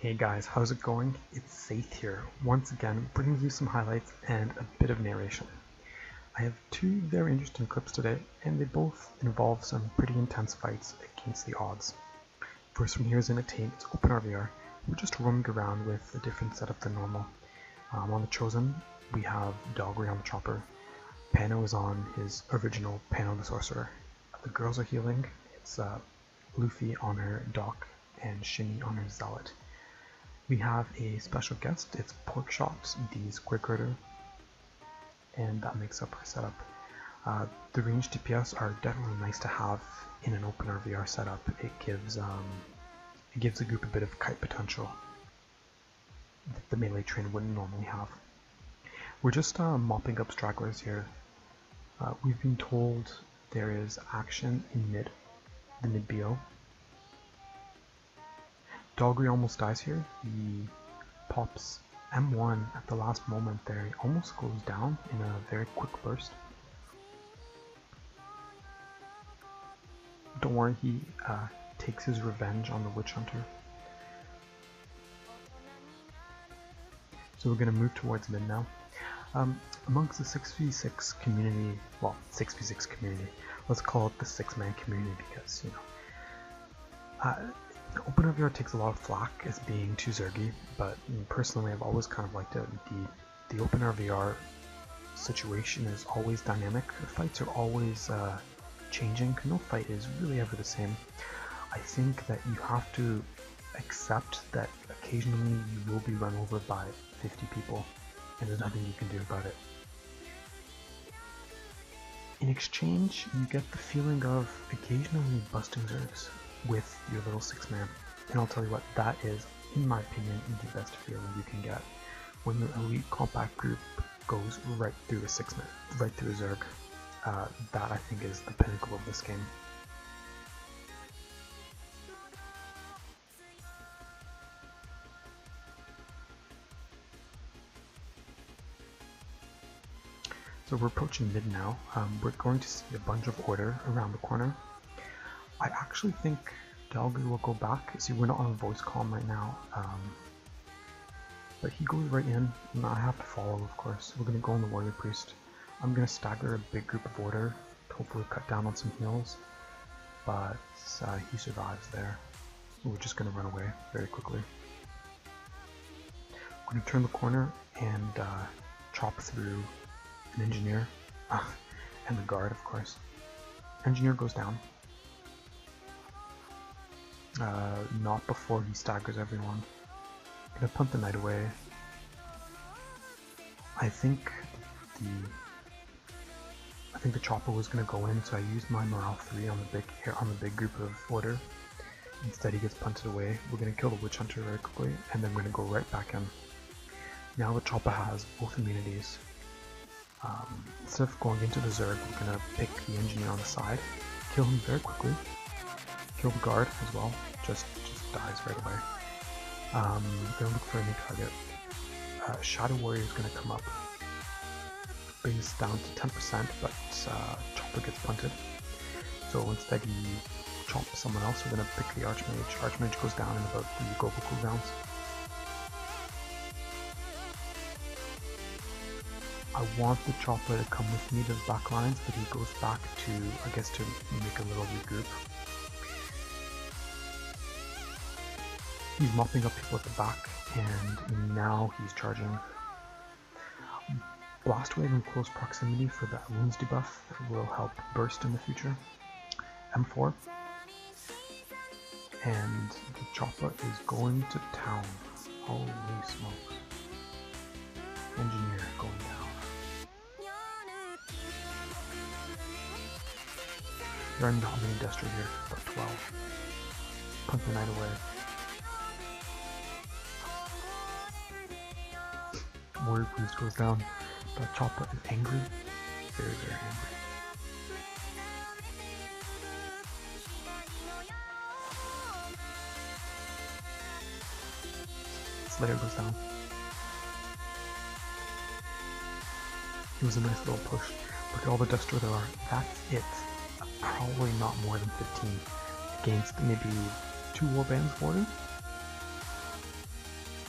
Hey guys, how's it going? It's Saith here, once again bringing you some highlights and a bit of narration. I have two very interesting clips today, and they both involve some pretty intense fights against the odds. First one here is in Acclaim, it's open RVR. We're just roaming around with a different setup than normal. On the Chosen, we have Dalgri on the chopper. Pano is on his original Pano the Sorcerer. The girls are healing. It's Luffy on her Dock and Shinni on her Zealot. We have a special guest, it's Porkshops, the Square Critter, and that makes up our setup. The ranged DPS are definitely nice to have in an open RVR setup. It gives the group a bit of kite potential that the melee train wouldn't normally have. We're just mopping up stragglers here. We've been told there is action in the mid BO. Dalgri almost dies here. He pops M1 at the last moment there. He almost goes down in a very quick burst. Don't worry, he takes his revenge on the Witch Hunter. So we're going to move towards mid now. Amongst the 6v6 community, well, 6v6 community, let's call it the 6-man community because, you know, Open RVR takes a lot of flack as being too zergy, but personally I've always kind of liked it. The Open RVR situation is always dynamic. The fights are always changing. No fight is really ever the same. I think that you have to accept that occasionally you will be run over by 50 people, and there's nothing you can do about it. In exchange, you get the feeling of occasionally busting zergs with your little 6-man, and I'll tell you what, that is, in my opinion, the best feeling you can get when your elite compact group goes right through a 6-man, right through a zerg. That I think is the pinnacle of this game. So we're approaching mid now. We're going to see a bunch of order around the corner. I actually think Dalgri will go back. See, we're not on a voice comm right now, but he goes right in, and I have to follow, of course. We're going to go on the Warrior Priest. I'm going to stagger a big group of order, hopefully cut down on some heals, but he survives there. We're just going to run away very quickly. We're going to turn the corner and chop through an engineer, and the guard, of course. Engineer goes down. Not before he staggers everyone. Gonna punt the knight away. I think the chopper was gonna go in, so I used my morale 3 on the big group of order. Instead, he gets punted away. We're gonna kill the Witch Hunter very quickly, and then we're gonna go right back in. Now the chopper has both immunities. Instead of going into the zerg, we're gonna pick the engineer on the side, kill him very quickly. Kill the guard as well, just dies right away. Gonna look for a new target. Shadow Warrior is gonna come up. Brings down to 10%, but Chopper gets punted. So instead he chops someone else. We're gonna pick the Archmage. Archmage goes down in about the global cooldowns. I want the Chopper to come with me to the back lines, but he goes back to, I guess, to make a little regroup. He's mopping up people at the back, and now he's charging. Blast Wave in close proximity for that wounds debuff will help burst in the future. M4. And the chopper is going to town. Holy smokes. Engineer going down. There are not many Destro here, but 12. Punt the knight away. Warrior Priest goes down, but Chopper is angry, very, very angry. Slayer goes down. It was a nice little push. Look at all the Destro there are. That's it. Probably not more than 15 against maybe 2 warbands for him.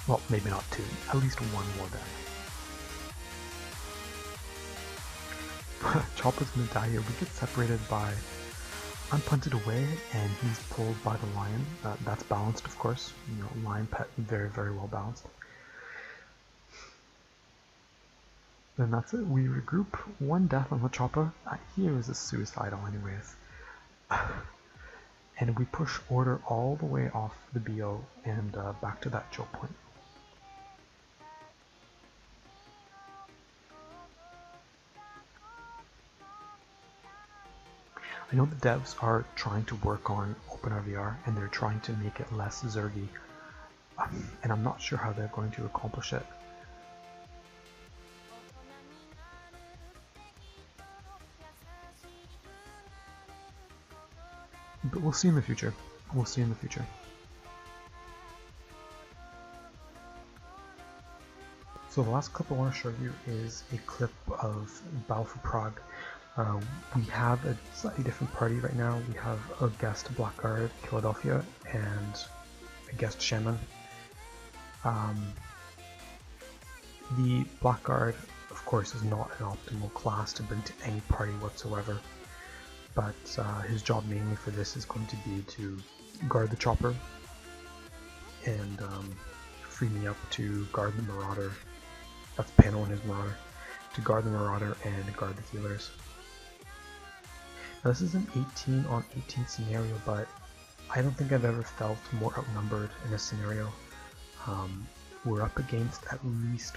Well, maybe not 2, at least 1 more deck. Chopper's gonna die here. We get separated by unpunted away, and he's pulled by the lion. That's balanced, of course. You know, lion pet, very, very well balanced. Then that's it. We regroup. 1 death on the Chopper. He was a suicidal anyways. And we push order all the way off the BO and back to that choke point. I know the devs are trying to work on OpenRVR and they're trying to make it less zergy, and I'm not sure how they're going to accomplish it. But we'll see in the future. We'll see in the future. So the last clip I want to show you is a clip of Battle for Prague. We have a slightly different party right now. We have a guest Blackguard, Philadelphia, and a guest Shaman. The Blackguard, of course, is not an optimal class to bring to any party whatsoever, but his job mainly for this is going to be to guard the Chopper and free me up to guard the Marauder. That's Pano and his Marauder. To guard the Marauder and guard the healers. Now this is an 18 on 18 scenario, but I don't think I've ever felt more outnumbered in a scenario. We're up against at least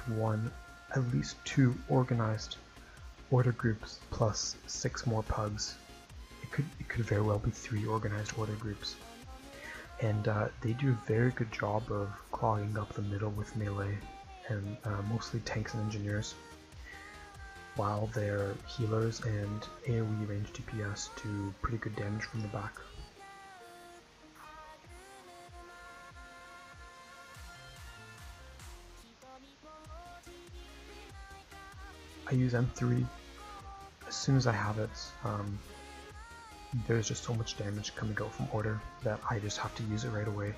2 organized order groups plus 6 more pugs. It could very well be 3 organized order groups. And they do a very good job of clogging up the middle with melee and mostly tanks and engineers, while their healers and AoE range DPS do pretty good damage from the back. I use M3 as soon as I have it. There's just so much damage coming out from order that I just have to use it right away.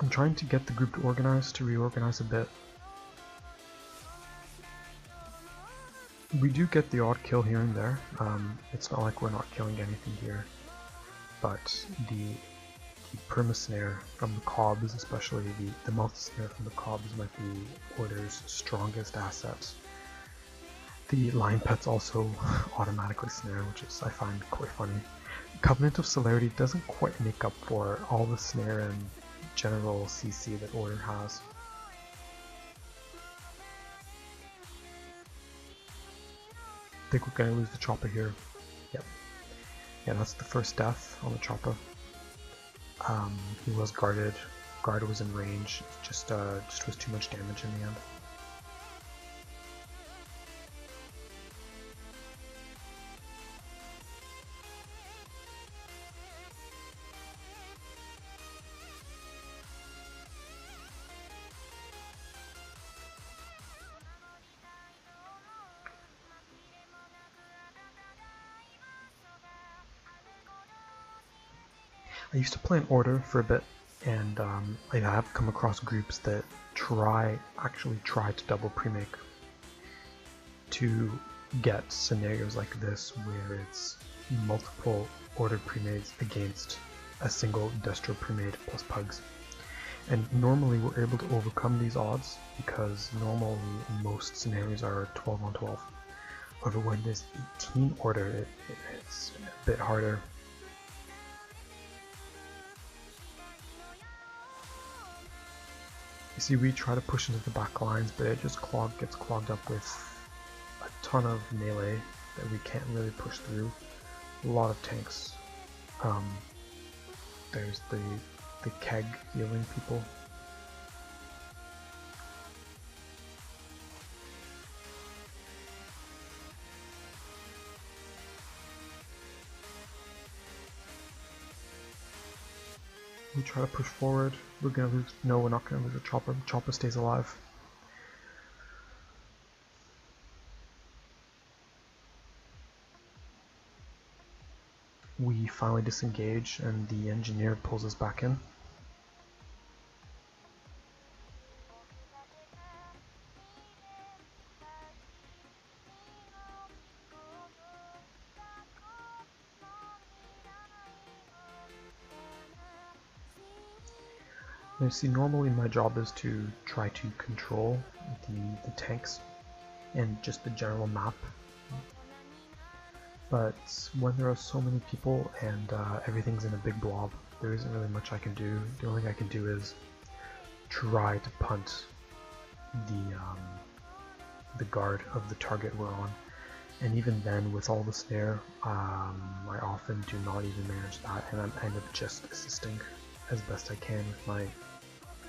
I'm trying to get the group to organize, to reorganize a bit. We do get the odd kill here and there. It's not like we're not killing anything here, but the perma-snare from the Cobbs, especially the multi-snare from the Cobbs, might be Order's strongest assets. The lion pets also automatically snare, which is, I find, quite funny. Covenant of Celerity doesn't quite make up for all the snare and general CC that Order has. I think we're going to lose the Chopper here. Yep. Yeah, that's the first death on the Chopper. He was guarded. Guard was in range. Just was too much damage in the end. I used to play in Order for a bit, and I have come across groups that actually try to double pre-make to get scenarios like this where it's multiple Order pre-mades against a single Destro pre-made plus pugs. And normally we're able to overcome these odds because normally most scenarios are 12 on 12. However, when there's 18 Order, it's a bit harder. You see, we try to push into the back lines, but it just gets clogged up with a ton of melee that we can't really push through. A lot of tanks. There's the keg healing people. We try to push forward. We're gonna lose. No, we're not gonna lose the Chopper. The Chopper stays alive. We finally disengage, and the engineer pulls us back in. Now see, normally my job is to try to control the tanks and just the general map, but when there are so many people and everything's in a big blob, there isn't really much I can do. The only thing I can do is try to punt the guard of the target we're on, and even then, with all the snare, I often do not even manage that, and I'm kind of just assisting as best I can with my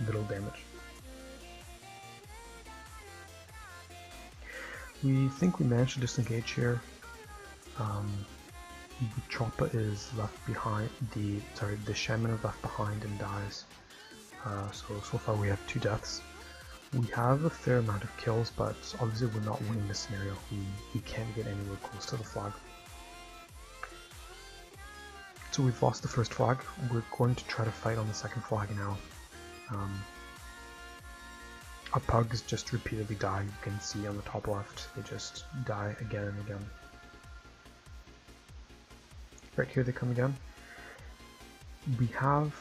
little damage. We think we managed to disengage here. The Choppa is left behind, the Shaman is left behind and dies. So far we have 2 deaths. We have a fair amount of kills, but obviously we're not winning this scenario. We can't get anywhere close to the flag. So we've lost the first flag. We're going to try to fight on the second flag now. Our pugs just repeatedly die. You can see on the top left, they just die again and again. Right here they come again. We have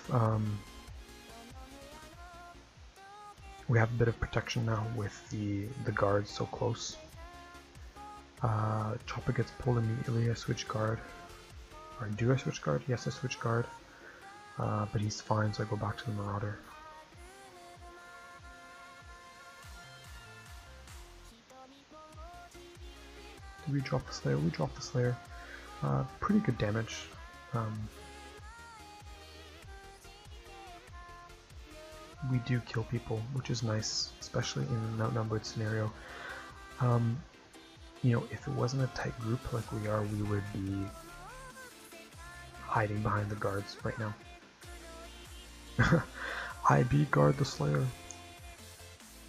a bit of protection now with the guards so close. Chopper gets pulled immediately. I switch guard. Or do I switch guard? Yes, I switch guard. But he's fine, so I go back to the Marauder. Did we drop the Slayer? We dropped the Slayer. Pretty good damage. We do kill people, which is nice, especially in an outnumbered scenario. You know, if it wasn't a tight group like we are, we would be hiding behind the guards right now. IB guard the Slayer.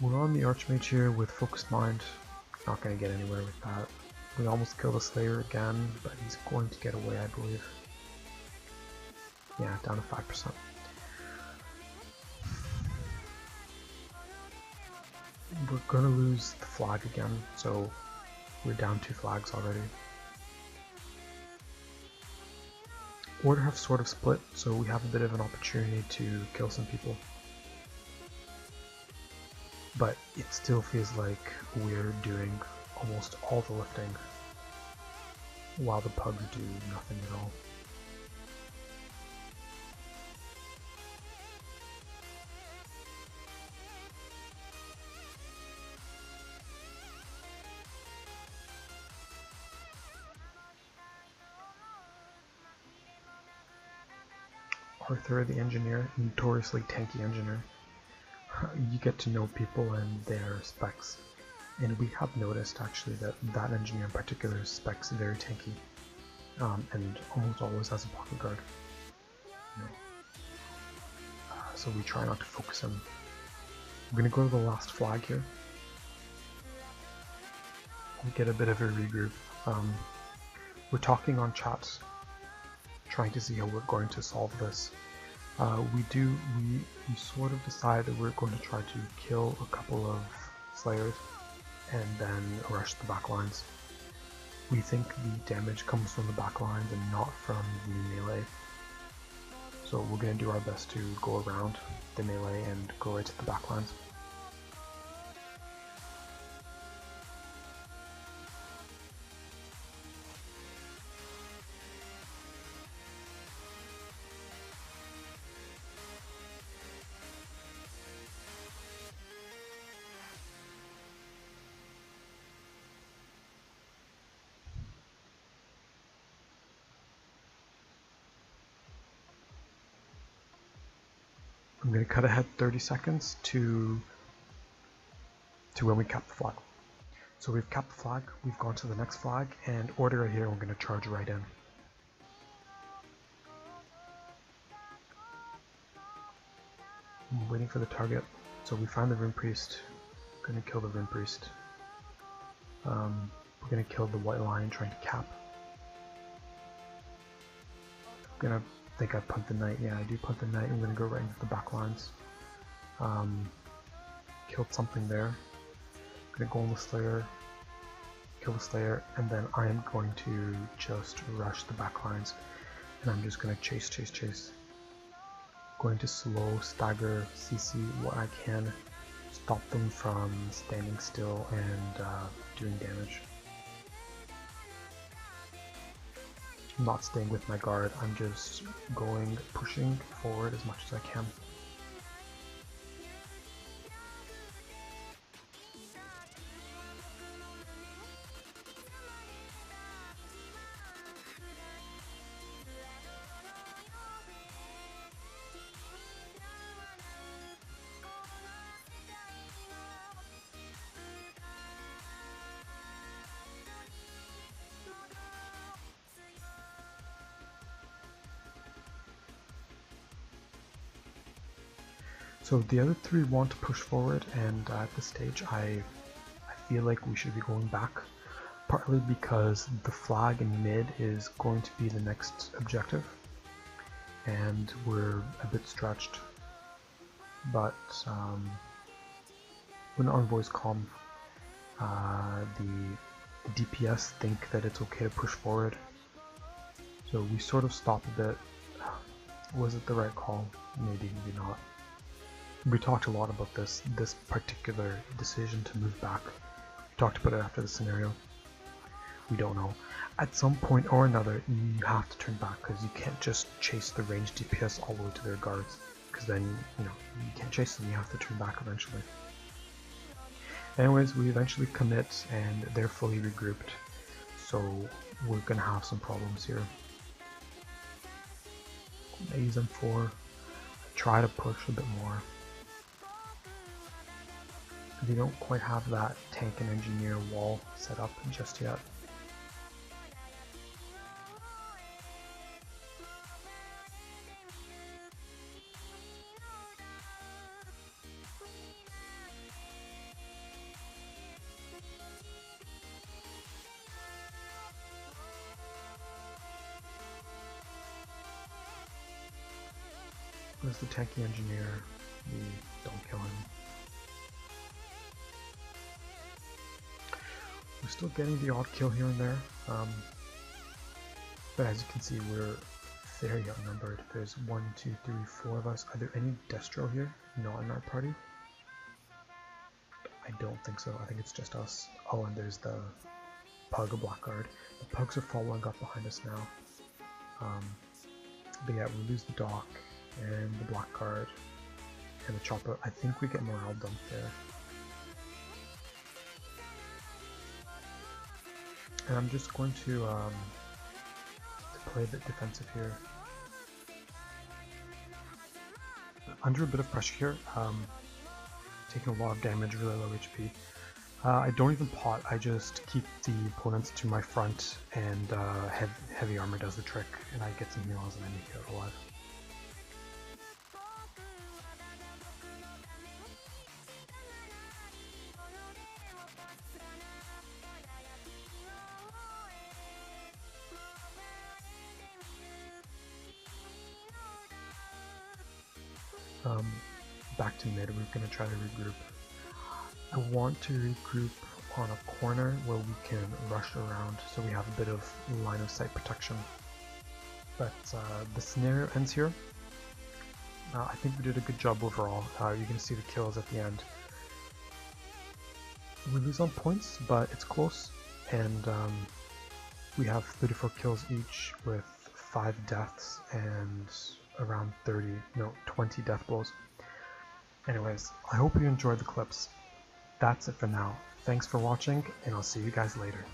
We're on the Archmage here with Focused Mind. Not going to get anywhere with that. We almost kill the Slayer again, but he's going to get away, I believe. Yeah, down to 5%. We're gonna lose the flag again, so we're down 2 flags already. Order have sort of split, so we have a bit of an opportunity to kill some people. But it still feels like we're doing almost all the lifting, while the pugs do nothing at all. Arthur, the engineer, notoriously tanky engineer. You get to know people and their specs, and we have noticed actually that that engineer in particular specs very tanky, and almost always has a pocket guard. You know. So we try not to focus him. We're gonna go to the last flag here. We get a bit of a regroup. We're talking on chat, trying to see how we're going to solve this. We sort of decide that we're going to try to kill a couple of Slayers and then rush the back lines. We think the damage comes from the back lines and not from the melee. So we're going to do our best to go around the melee and go right to the back lines. I'm going to cut ahead 30 seconds to when we cap the flag. So we've capped the flag, we've gone to the next flag, and order right here, we're going to charge right in. I'm waiting for the target. So we find the Rune Priest, going to kill the Rune Priest. We're going to kill the White Lion trying to cap. I'm going to think I punt the Knight. Yeah, I do punt the Knight. I'm going to go right into the back lines. Killed something there. I'm going to go on the Slayer, kill the Slayer, and then I am going to just rush the back lines. And I'm just going to chase. going to slow, stagger, CC what I can, stop them from standing still and doing damage. I'm not staying with my guard, I'm just pushing forward as much as I can. So the other three want to push forward, and at this stage I feel like we should be going back, partly because the flag in mid is going to be the next objective, and we're a bit stretched. But when envoys come, the DPS think that it's okay to push forward, so we sort of stop a bit. Was it the right call? Maybe, maybe not. We talked a lot about this particular decision to move back. We talked about it after the scenario. We don't know. At some point or another, you have to turn back, because you can't just chase the ranged DPS all the way to their guards, because then you can't chase them. You have to turn back eventually. Anyways, we eventually commit, and they're fully regrouped, so we're gonna have some problems here. I use M4. Try to push a bit more. They don't quite have that tank and engineer wall set up just yet. There's the tanky engineer. We don't kill him. We're still getting the odd kill here and there, but as you can see, we're very outnumbered. There's 1, 2, 3, 4 of us. Are there any Destro here? Not in our party? I don't think so. I think it's just us. Oh, and there's the Pug, a Blackguard. The Pugs are following up behind us now. But yeah, we lose the Dock and the Blackguard and the Chopper. I think we get morale dumped there. And I'm just going to play a bit defensive here. Under a bit of pressure here, taking a lot of damage, really low HP. I don't even pot, I just keep the opponents to my front, and heavy armor does the trick, and I get some heals and I make it alive. Back to mid, we're going to try to regroup. I want to regroup on a corner where we can rush around so we have a bit of line of sight protection. But the scenario ends here. I think we did a good job overall. You're going to see the kills at the end. We lose on points, but it's close, and we have 34 kills each with 5 deaths and around 20 death blows. Anyways, I hope you enjoyed the clips. That's it for now. Thanks for watching, and I'll see you guys later.